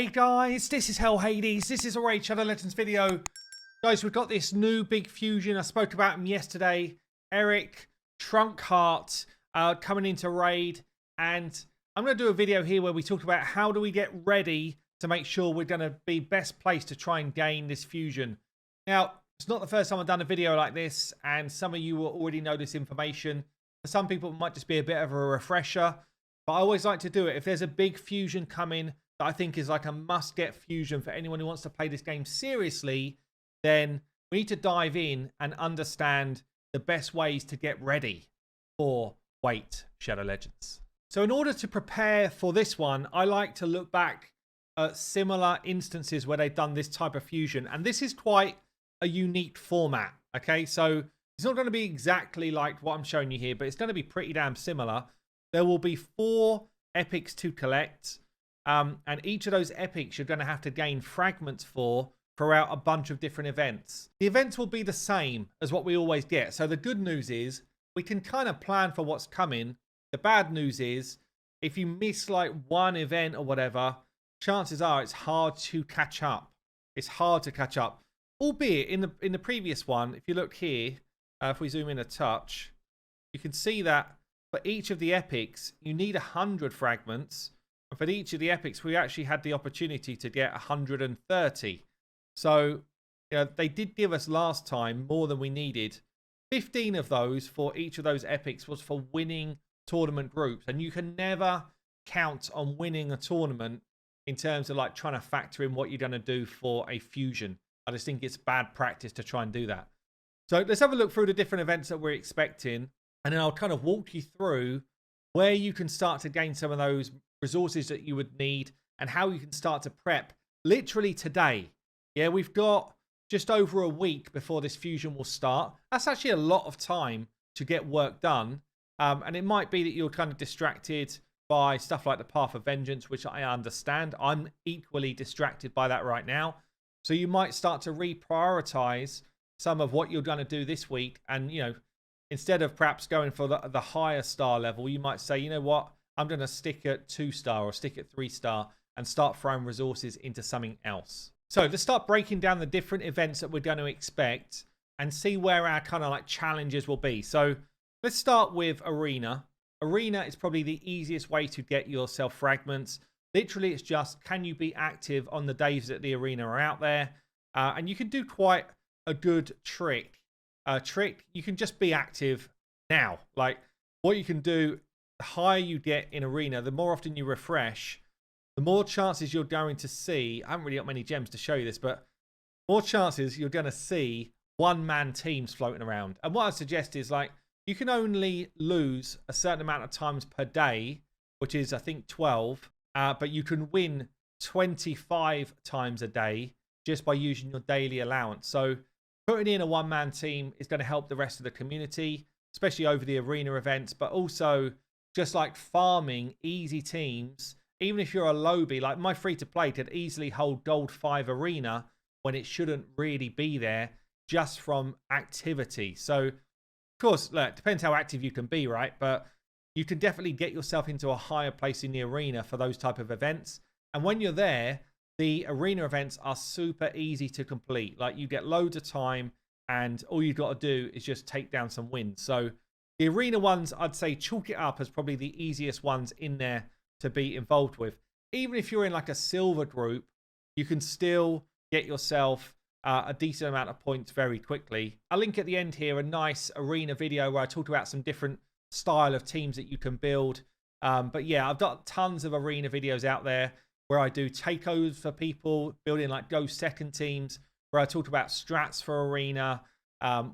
Hey guys, this is Hell Hades. This is a Raid Shadow Legends video. Guys, we've got this new big fusion. I spoke about him yesterday. Eric, Trunk Heart, coming into Raid. And I'm going to do a video here where we talk about how do we get ready to make sure we're going to be best placed to try and gain this fusion. Now, it's not the first time I've done a video like this, and some of you will already know this information. For some people, it might just be a bit of a refresher. But I always like to do it. If there's a big fusion coming that I think is like a must-get fusion for anyone who wants to play this game seriously, then we need to dive in and understand the best ways to get ready for Shadow Legends. So in order to prepare for this one, I like to look back at similar instances where they've done this type of fusion. And this is quite a unique format, okay? So it's not going to be exactly like what I'm showing you here, but it's going to be pretty damn similar. There will be 4 epics to collect. And each of those epics you're going to have to gain fragments for throughout a bunch of different events. The events will be the same as what we always get. So the good news is we can kind of plan for what's coming. The bad news is if you miss like one event or whatever, chances are it's hard to catch up. It's hard to catch up. Albeit in the previous one, if you look here, if we zoom in a touch, you can see that for each of the epics, you need 100 fragments. And for each of the epics, we actually had the opportunity to get 130. So, you know, they did give us last time more than we needed. 15 of those for each of those epics was for winning tournament groups. And you can never count on winning a tournament in terms of like trying to factor in what you're going to do for a fusion. I just think it's bad practice to try and do that. So let's have a look through the different events that we're expecting. And then I'll kind of walk you through where you can start to gain some of those resources that you would need and how you can start to prep literally today. Yeah, we've got just over a week before this fusion will start. That's actually a lot of time to get work done. And it might be that you're kind of distracted by stuff like the Path of Vengeance, which I understand. I'm equally distracted by that right now. So you might start to reprioritize some of what you're going to do this week. And, you know, instead of perhaps going for the higher star level, you might say, you know what, I'm going to stick at 2-star or stick at 3-star and start throwing resources into something else. So let's start breaking down the different events that we're going to expect and see where our kind of like challenges will be. So let's start with Arena. Arena is probably the easiest way to get yourself fragments. Literally, it's just, can you be active on the days that the arena are out there? And you can do quite a good trick. You can just be active now. Like what you can do, the higher you get in arena, the more often you refresh, the more chances you're going to see. I haven't really got many gems to show you this, but more chances you're going to see one-man teams floating around. And what I suggest is like you can only lose a certain amount of times per day, which is I think 12, but you can win 25 times a day just by using your daily allowance. So putting in a one-man team is going to help the rest of the community, especially over the arena events, but also just like farming easy teams. Even if you're a lowbie, like my free-to-play could easily hold Gold 5 arena when it shouldn't really be there just from activity. So, of course, look, it depends how active you can be, right? But you can definitely get yourself into a higher place in the arena for those type of events. And when you're there, the arena events are super easy to complete. Like you get loads of time and all you've got to do is just take down some wins. So the arena ones, I'd say chalk it up as probably the easiest ones in there to be involved with. Even if you're in like a silver group, you can still get yourself a decent amount of points very quickly. I'll link at the end here a nice arena video where I talk about some different style of teams that you can build. But yeah, I've got tons of arena videos out there where I do takeovers for people, building like go second teams, where I talk about strats for arena,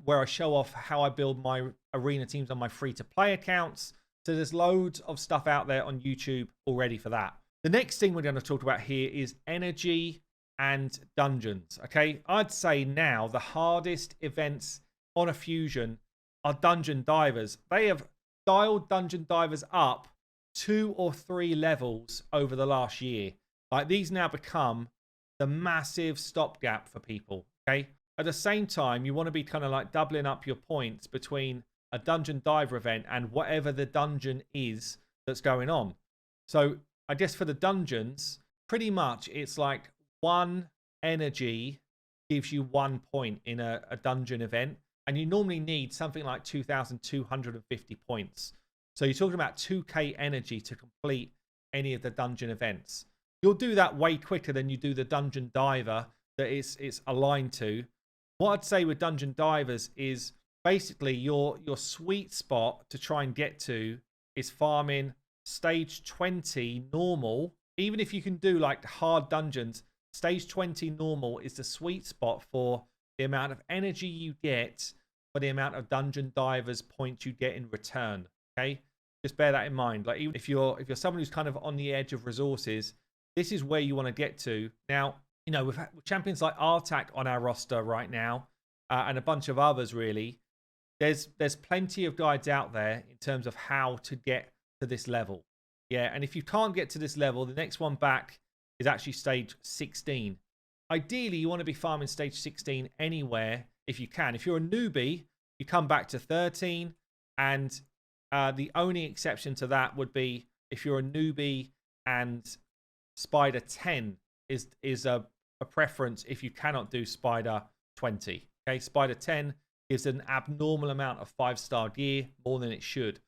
where I show off how I build my arena teams on my free-to-play accounts. So there's loads of stuff out there on YouTube already for that. The next thing we're going to talk about here is energy and dungeons. Okay, I'd say now the hardest events on a fusion are dungeon divers. They have dialed dungeon divers up 2 or 3 levels over the last year. Like these now become the massive stopgap for people. Okay, at the same time, you want to be kind of like doubling up your points between a dungeon diver event and whatever the dungeon is that's going on. So I guess for the dungeons, pretty much it's like 1 energy gives you 1 point in a dungeon event. And you normally need something like 2,250 points. So you're talking about 2k energy to complete any of the dungeon events. You'll do that way quicker than you do the dungeon diver that it's aligned to. What I'd say with dungeon divers is basically your sweet spot to try and get to is farming stage 20 normal. Even if you can do like hard dungeons, stage 20 normal is the sweet spot for the amount of energy you get for the amount of dungeon divers points you get in return. Okay, just bear that in mind. Like, even if you're someone who's kind of on the edge of resources, this is where you want to get to. Now, you know, with champions like Artak on our roster right now, and a bunch of others, really, there's plenty of guides out there in terms of how to get to this level. Yeah, and if you can't get to this level, the next one back is actually stage 16. Ideally, you want to be farming stage 16 anywhere if you can. If you're a newbie, you come back to 13, and the only exception to that would be if you're a newbie and Spider 10 is a preference if you cannot do Spider 20. Okay, Spider 10 gives an abnormal amount of 5-star gear, more than it should.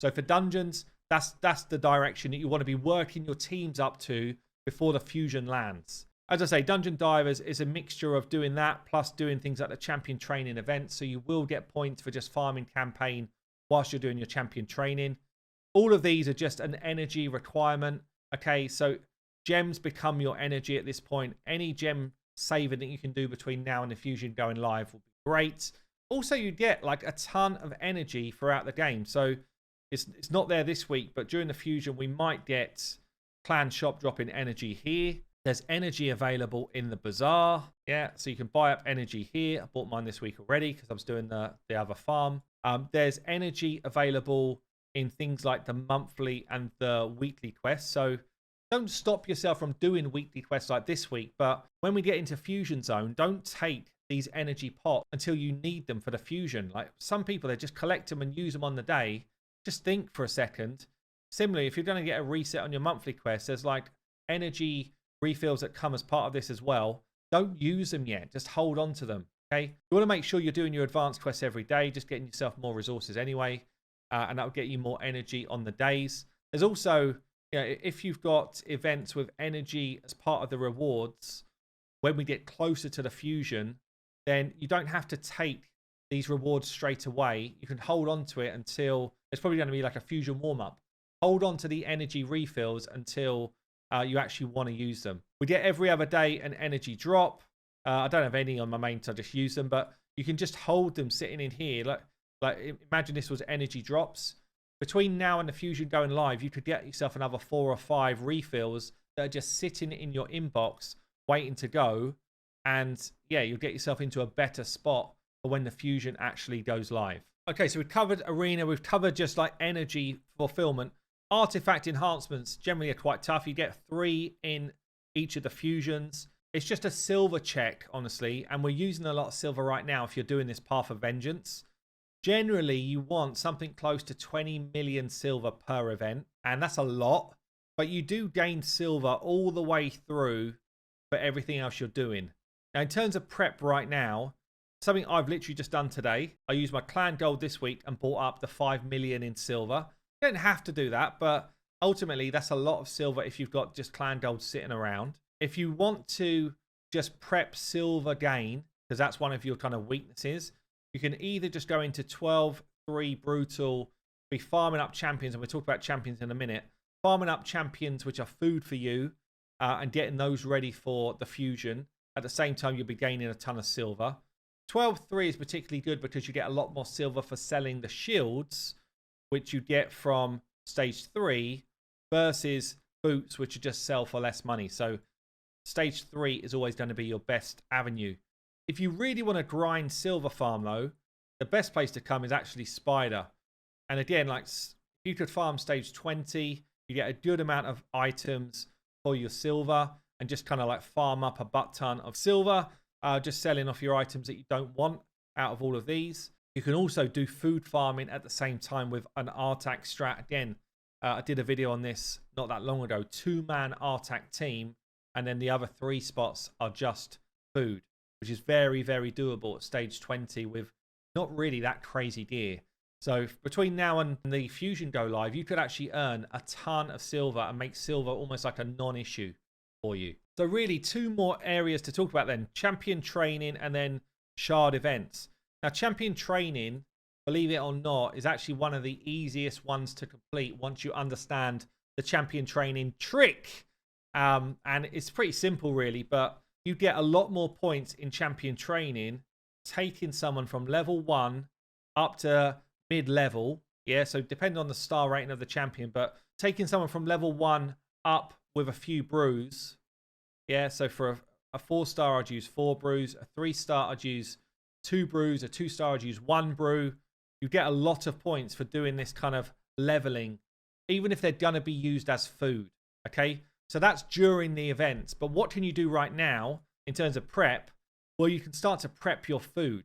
So for dungeons, that's the direction that you want to be working your teams up to before the fusion lands. As I say, Dungeon Divers is a mixture of doing that plus doing things like the champion training events. So you will get points for just farming campaign whilst you're doing your champion training. All of these are just an energy requirement. Okay, so gems become your energy at this point. Any gem saving that you can do between now and the fusion going live will be great. Also, you get like a ton of energy throughout the game. So it's not there this week, but during the fusion, we might get clan shop dropping energy here. There's energy available in the bazaar. Yeah, so you can buy up energy here. I bought mine this week already because I was doing the other farm. There's energy available in things like the monthly and the weekly quests. So don't stop yourself from doing weekly quests like this week. But when we get into Fusion Zone, don't take these energy pots until you need them for the fusion. Like some people, they just collect them and use them on the day. Just think for a second. Similarly, if you're going to get a reset on your monthly quest, there's like energy refills that come as part of this as well. Don't use them yet. Just hold on to them. Okay. You want to make sure you're doing your advanced quests every day, just getting yourself more resources anyway. And that will get you more energy on the days. There's also, you know, if you've got events with energy as part of the rewards, when we get closer to the fusion, then you don't have to take these rewards straight away. You can hold on to it until it's probably going to be like a fusion warm-up. Hold on to the energy refills until you actually want to use them. We get every other day an energy drop. I don't have any on my main, so I just use them, but you can just hold them sitting in here. Like imagine this was energy drops. Between now and the fusion going live, you could get yourself another 4 or 5 refills that are just sitting in your inbox waiting to go. And yeah, you'll get yourself into a better spot for when the fusion actually goes live. Okay, so we've covered arena. We've covered just like energy fulfillment. Artifact enhancements generally are quite tough. You get 3 in each of the fusions. It's just a silver check, honestly. And we're using a lot of silver right now if you're doing this Path of Vengeance. Generally, you want something close to 20 million silver per event. And that's a lot. But you do gain silver all the way through for everything else you're doing. Now, in terms of prep right now, something I've literally just done today. I used my clan gold this week and bought up the 5 million in silver. You don't have to do that, but ultimately that's a lot of silver if you've got just clan gold sitting around. If you want to just prep silver gain, because that's one of your kind of weaknesses, you can either just go into 12-3 brutal, be farming up champions, and we'll talk about champions in a minute, farming up champions which are food for you and getting those ready for the fusion. At the same time, you'll be gaining a ton of silver. 12-3 is particularly good because you get a lot more silver for selling the shields, which you get from stage 3 versus boots, which you just sell for less money. So stage 3 is always going to be your best avenue. If you really want to grind silver farm, though, the best place to come is actually Spider. And again, like if you could farm stage 20, you get a good amount of items for your silver and just kind of like farm up a butt ton of silver, just selling off your items that you don't want out of all of these. You can also do food farming at the same time with an Artak strat. Again, I did a video on this not that long ago. 2-man Artak team and then the other 3 spots are just food, which is very, very doable at stage 20 with not really that crazy gear. So between now and the fusion go live, you could actually earn a ton of silver and make silver almost like a non-issue for you. So really 2 more areas to talk about then: champion training and then shard events. Now champion training, believe it or not, is actually one of the easiest ones to complete once you understand the champion training trick. And it's pretty simple really, but you get a lot more points in champion training taking someone from level 1 up to mid-level. Yeah, so depending on the star rating of the champion, but taking someone from level 1 up with a few brews. Yeah, so for a 4-star I'd use 4 brews, a 3-star I'd use 2 brews, a 2-star I'd use 1 brew. You get a lot of points for doing this kind of leveling, even if they're going to be used as food. Okay, so that's during the events. But what can you do right now in terms of prep? Well, you can start to prep your food.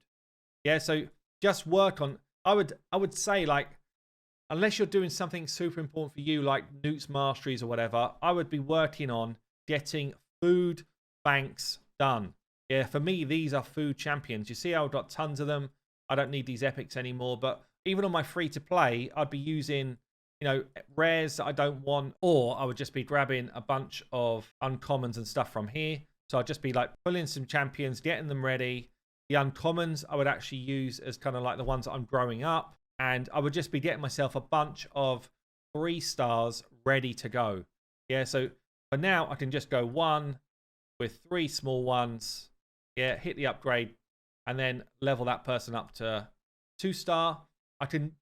Yeah, so just work on, I would say, like, unless you're doing something super important for you, like Newt's Masteries or whatever, I would be working on getting food banks done. Yeah, for me, these are food champions. You see how I've got tons of them. I don't need these epics anymore, but even on my free to play, I'd be using, you know, rares that I don't want, or I would just be grabbing a bunch of uncommons and stuff from here. So I'd just be like pulling some champions, getting them ready. The uncommons I would actually use as kind of like the ones that I'm growing up. And I would just be getting myself a bunch of 3 stars ready to go. Yeah, so for now, I can just go 1 with 3 small ones. Yeah, hit the upgrade and then level that person up to 2-star. I can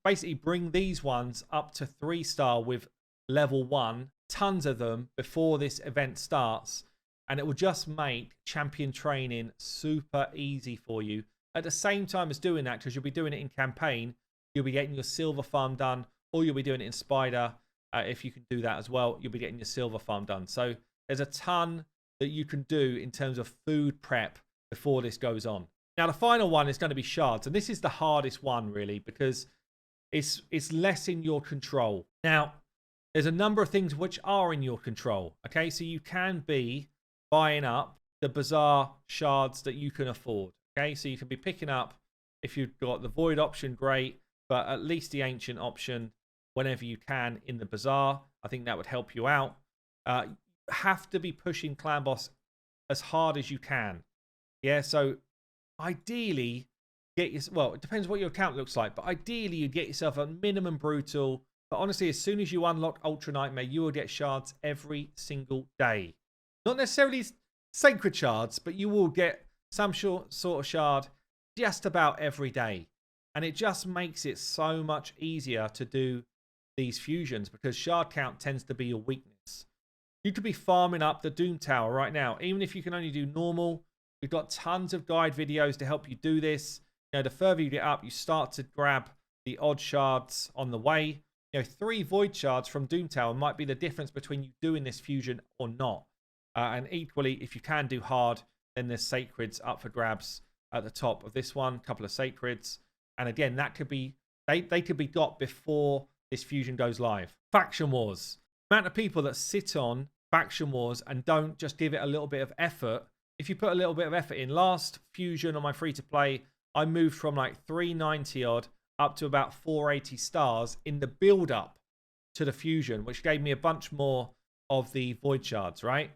basically bring these ones up to 3-star with level 1, tons of them before this event starts. And it will just make champion training super easy for you. At the same time as doing that, because you'll be doing it in campaign, you'll be getting your silver farm done, or you'll be doing it in Spider. If you can do that as well, you'll be getting your silver farm done. So there's a ton that you can do in terms of food prep before this goes on. Now, the final one is going to be shards. And this is the hardest one, really, because it's less in your control. Now, there's a number of things which are in your control. Okay, so you can be buying up the bizarre shards that you can afford. Okay, so you can be picking up, if you've got the void option, great, but at least the ancient option whenever you can in the bazaar. I think that would help you out. You have to be pushing clan boss as hard as you can. Yeah, so ideally get your, well, it depends what your account looks like, but ideally you get yourself a minimum brutal. But honestly, as soon as you unlock Ultra Nightmare, you will get shards every single day. Not necessarily sacred shards, but you will get some sort of shard just about every day. And it just makes it so much easier to do these fusions because shard count tends to be your weakness. You could be farming up the Doom Tower right now. Even if you can only do normal, we've got tons of guide videos to help you do this. You know, the further you get up, you start to grab the odd shards on the way. You know, 3 void shards from Doom Tower might be the difference between you doing this fusion or not. And equally, if you can do hard, then there's sacreds up for grabs at the top of this one. A couple of sacreds. And again, that could be, they could be got before this fusion goes live. Faction Wars. The amount of people that sit on Faction Wars and don't just give it a little bit of effort. If you put a little bit of effort in, last fusion on my free-to-play, I moved from like 390 odd up to about 480 stars in the build-up to the fusion, which gave me a bunch more of the void shards, right?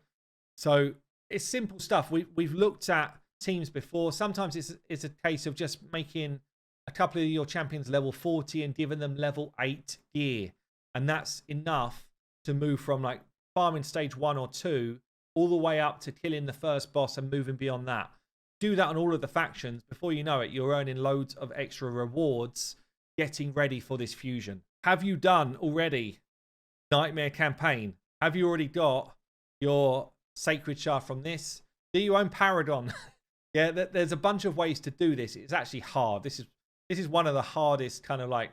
So it's simple stuff. We've looked at teams before. Sometimes it's a case of just making a couple of your champions level 40 and giving them level 8 gear. And that's enough to move from like farming stage 1 or 2 all the way up to killing the first boss and moving beyond that. Do that on all of the factions. Before you know it, you're earning loads of extra rewards getting ready for this fusion. Have you done already Nightmare campaign? Have you already got your sacred shard from this? Do you own Paragon? Yeah, there's a bunch of ways to do this. It's actually hard. This is one of the hardest kind of like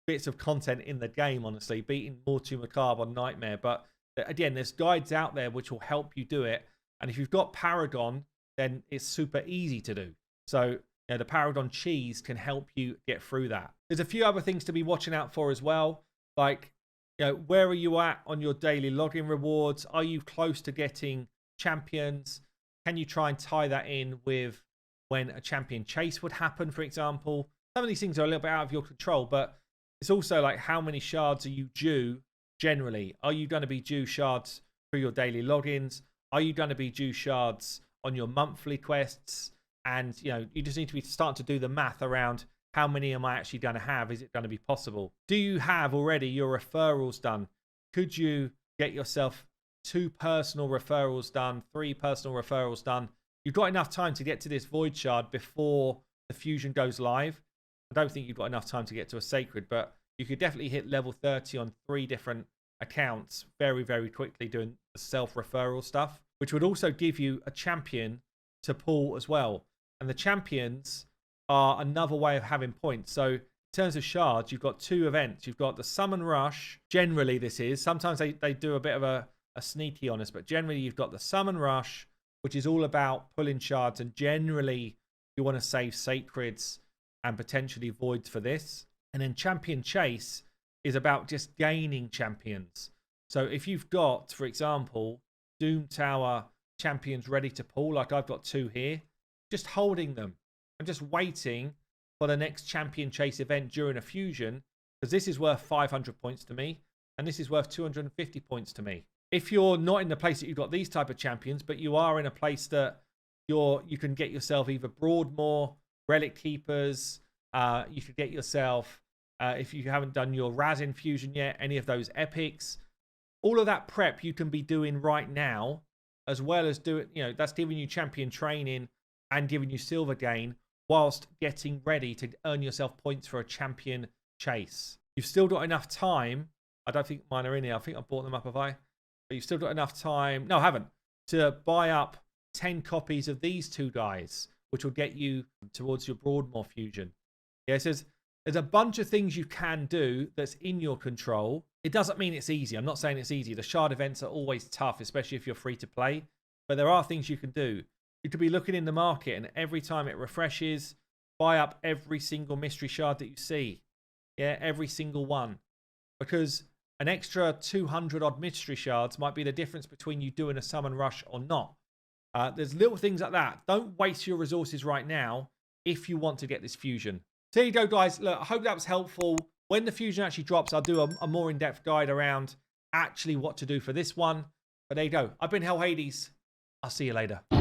bits of content in the game, honestly, beating Mortu Macabre on Nightmare. But again, there's guides out there which will help you do it. And if you've got Paragon, then it's super easy to do. So, you know, the Paragon cheese can help you get through that. There's a few other things to be watching out for as well. Like, You know, where are you at on your daily login rewards? Are you close to getting champions? Can you try and tie that in with when a champion chase would happen, for example? Some of these things are a little bit out of your control, but it's also like, how many shards are you due generally? Are you going to be due shards for your daily logins? Are you going to be due shards on your monthly quests? And, you know, you just need to be starting to do the math around, how many am I actually going to have? Is it going to be possible? Do you have already your referrals done? Could you get yourself 2 personal referrals done, 3 personal referrals done? You've got enough time to get to this void shard before the fusion goes live. I don't think you've got enough time to get to a sacred, but you could definitely hit level 30 on 3 different accounts very, very quickly doing the self-referral stuff, which would also give you a champion to pull as well. And the champions are another way of having points. So in terms of shards, you've got 2 events. You've got the summon rush. Generally, this is. Sometimes they do a bit of a sneaky on us, but generally you've got the summon rush, which is all about pulling shards. And generally, you want to save sacreds and potentially voids for this. And then champion chase is about just gaining champions. So if you've got, for example, Doom Tower champions ready to pull, like I've got 2 here, just holding them. I'm just waiting for the next champion chase event during a fusion, because this is worth 500 points to me, and this is worth 250 points to me. If you're not in the place that you've got these type of champions, but you are in a place that you can get yourself either Broadmoor, Relic Keepers, you could get yourself, if you haven't done your Raz infusion yet, any of those epics. All of that prep you can be doing right now, as well as do it, you know, that's giving you champion training and giving you silver gain, whilst getting ready to earn yourself points for a champion chase. You've still got enough time. I don't think mine are in here. I think I bought them up, have I? But you've still got enough time. No, I haven't. To buy up 10 copies of these 2 guys, which will get you towards your Broadmoor fusion. Yeah, it says there's a bunch of things you can do that's in your control. It doesn't mean it's easy. I'm not saying it's easy. The shard events are always tough, especially if you're free to play. But there are things you can do. You could be looking in the market, and every time it refreshes, buy up every single mystery shard that you see. Yeah, every single one. Because an extra 200 odd mystery shards might be the difference between you doing a summon rush or not. There's little things like that. Don't waste your resources right now if you want to get this fusion. So there you go, guys. Look, I hope that was helpful. When the fusion actually drops, I'll do a more in-depth guide around actually what to do for this one. But there you go. I've been Hell Hades. I'll see you later.